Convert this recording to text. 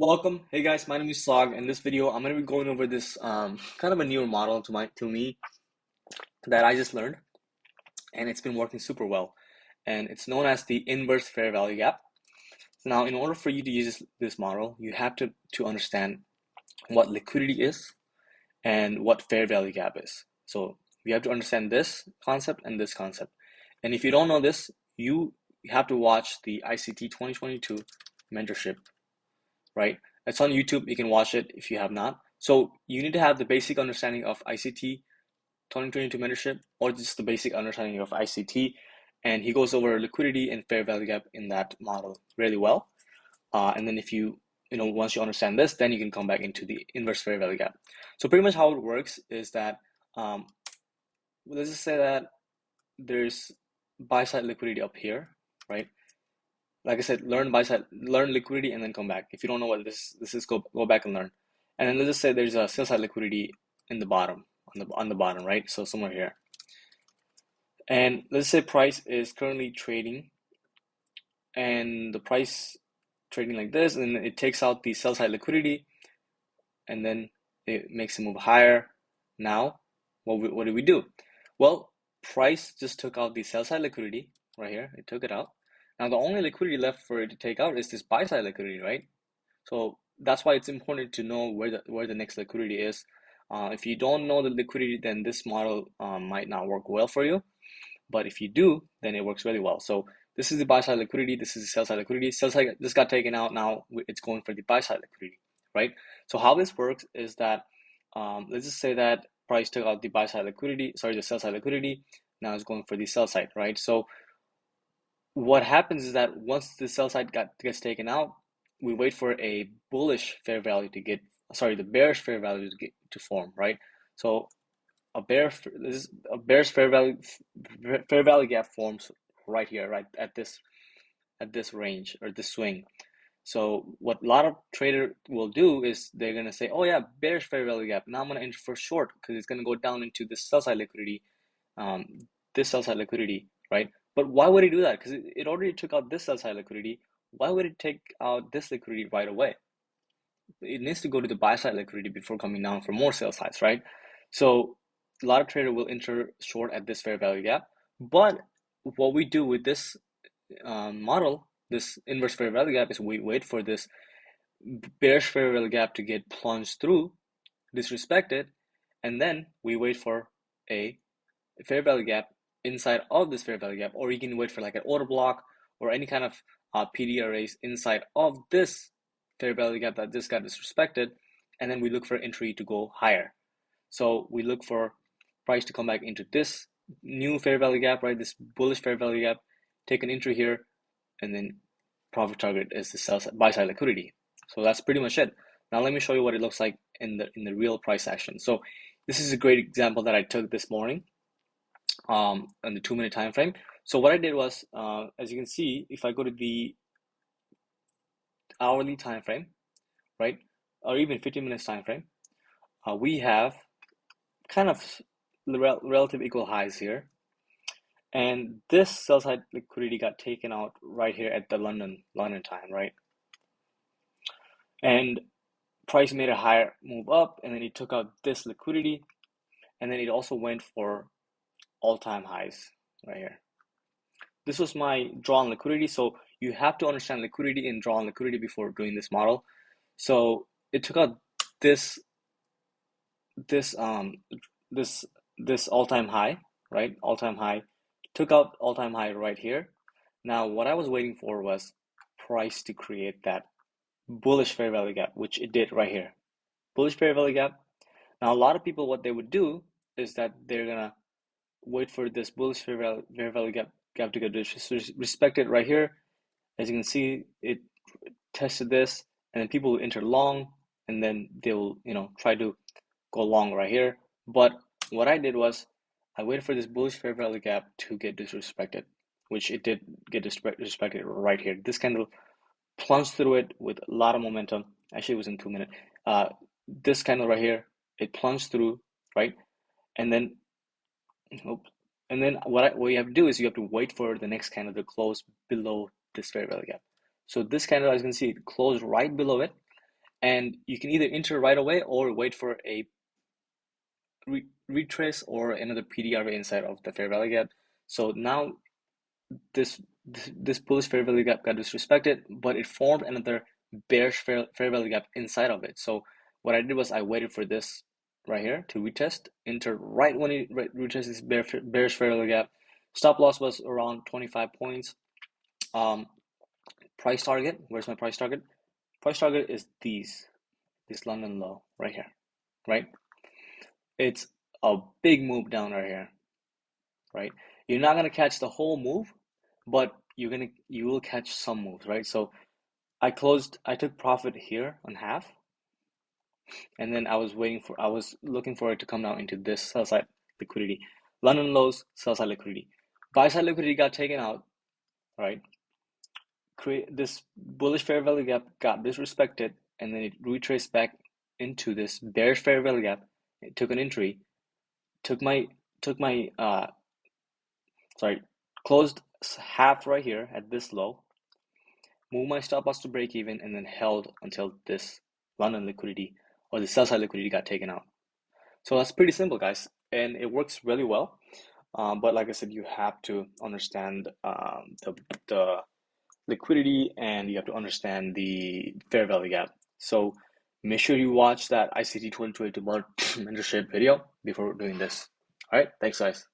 Welcome. Hey guys, my name is Saug. In this video, I'm going to be going over this kind of a newer model to me that I just learned, and it's been working super well. And it's known as the inverse fair value gap. So now, in order for you to use this model, you have to understand what liquidity is and what fair value gap is. So you have to understand this concept and this concept. And if you don't know this, you have to watch the ICT 2022 mentorship, right? It's on YouTube. You can watch it if you have not. So you need to have the basic understanding of ICT 2022 mentorship or just the basic understanding of ICT. And he goes over liquidity and fair value gap in that model really well. And then if once you understand this, then you can come back into the inverse fair value gap. So pretty much how it works is that, let's just say that there's buy side liquidity up here, right? Like I said, learn liquidity and then come back. If you don't know what this is, go back and learn. And then let's just say there's a sell side liquidity in the bottom, on the bottom, right? So somewhere here. And let's say price is currently trading, and the price trading like this, and it takes out the sell side liquidity, and then it makes it move higher. Now, what do we do? Well, price just took out the sell side liquidity right here. It took it out. Now the only liquidity left for it to take out is this buy side liquidity, right? So that's why it's important to know where the next liquidity is. If you don't know the liquidity, then this model might not work well for you. But if you do, then it works really well. So this is the buy side liquidity. This is the sell side liquidity. Sell side just got taken out. Now it's going for the buy side liquidity, right? So how this works is that let's just say that price took out the buy side liquidity, sorry, the sell side liquidity. Now it's going for the sell side, right? So what happens is that once the sell side gets taken out, we wait for a bullish fair value to get, sorry, the bearish fair value to form, right? So a bearish fair value gap forms right here, right at this range or this swing. So what a lot of trader will do is they're gonna say, oh yeah, bearish fair value gap. Now I'm gonna enter for short because it's gonna go down into this sell side liquidity, um, right? But why would it do that? Because it already took out this sell side liquidity. Why would it take out this liquidity right away? It needs to go to the buy side liquidity before coming down for more sell sides, right? So a lot of trader will enter short at this fair value gap. But what we do with this model, this inverse fair value gap, is we wait for this bearish fair value gap to get plunged through, disrespected, and then we wait for a fair value gap inside of this fair value gap, or you can wait for like an order block or any kind of PDRAs inside of this fair value gap that just got disrespected, and then we look for entry to go higher. So we look for price to come back into this new fair value gap, right? This bullish fair value gap, take an entry here, and then profit target is the sell side, buy side liquidity. So that's pretty much it. Now let me show you what it looks like in the real price action. So this is a great example that I took this morning on the 2 minute time frame. So what I did was, as you can see, if I go to the hourly time frame, right, or even 15 minutes time frame, we have kind of relative equal highs here, and this sell side liquidity got taken out right here at the London time, right, and price made a higher move up, and then it took out this liquidity, and then it also went for all-time highs right here. This was my draw on liquidity. So you have to understand liquidity and draw on liquidity before doing this model. So it took out this this um this this all-time high, right? All-time high. Took out all-time high right here. Now what I was waiting for was price to create that bullish fair value gap, which it did right here. Bullish fair value gap. Now a lot of people, what they would do is that they're gonna wait for this bullish fair value gap to get respected right here. As you can see, it tested this, and then people will enter long, and then they will, try to go long right here. But what I did was I waited for this bullish fair value gap to get disrespected, which it did get disrespected right here. This candle plunged through it with a lot of momentum. Actually, it was in 2 minutes. This candle right here, it plunged through, right? And then, oops. And then what you have to do is you have to wait for the next candle to close below this fair value gap. So this candle, as you can see, it closed right below it. and you can either enter right away or wait for a retrace or another PDRA inside of the fair value gap. So now this bullish fair value gap got disrespected, but it formed another bearish fair value gap inside of it. So what I did was I waited for this right here to retest, enter right when it retests this bearish fair value gap. Stop loss was around 25 points. Price target, where's my price target? Price target is this London low right here, right? It's a big move down right here, right? You're not gonna catch the whole move, but you will catch some moves, right? So I took profit here on half, and then I was looking for it to come down into this sell side liquidity. London lows, sell side liquidity. Buy side liquidity got taken out, right? Create this bullish fair value gap got disrespected, and then it retraced back into this bearish fair value gap. It took an entry, took my sorry, closed half right here at this low, moved my stop loss to break even, and then held until this London liquidity or the sell side liquidity got taken out. So that's pretty simple, guys, and it works really well. But like I said, you have to understand the liquidity, and you have to understand the fair value gap. So make sure you watch that ICT 2022 mentorship video before doing this. All right, thanks, guys.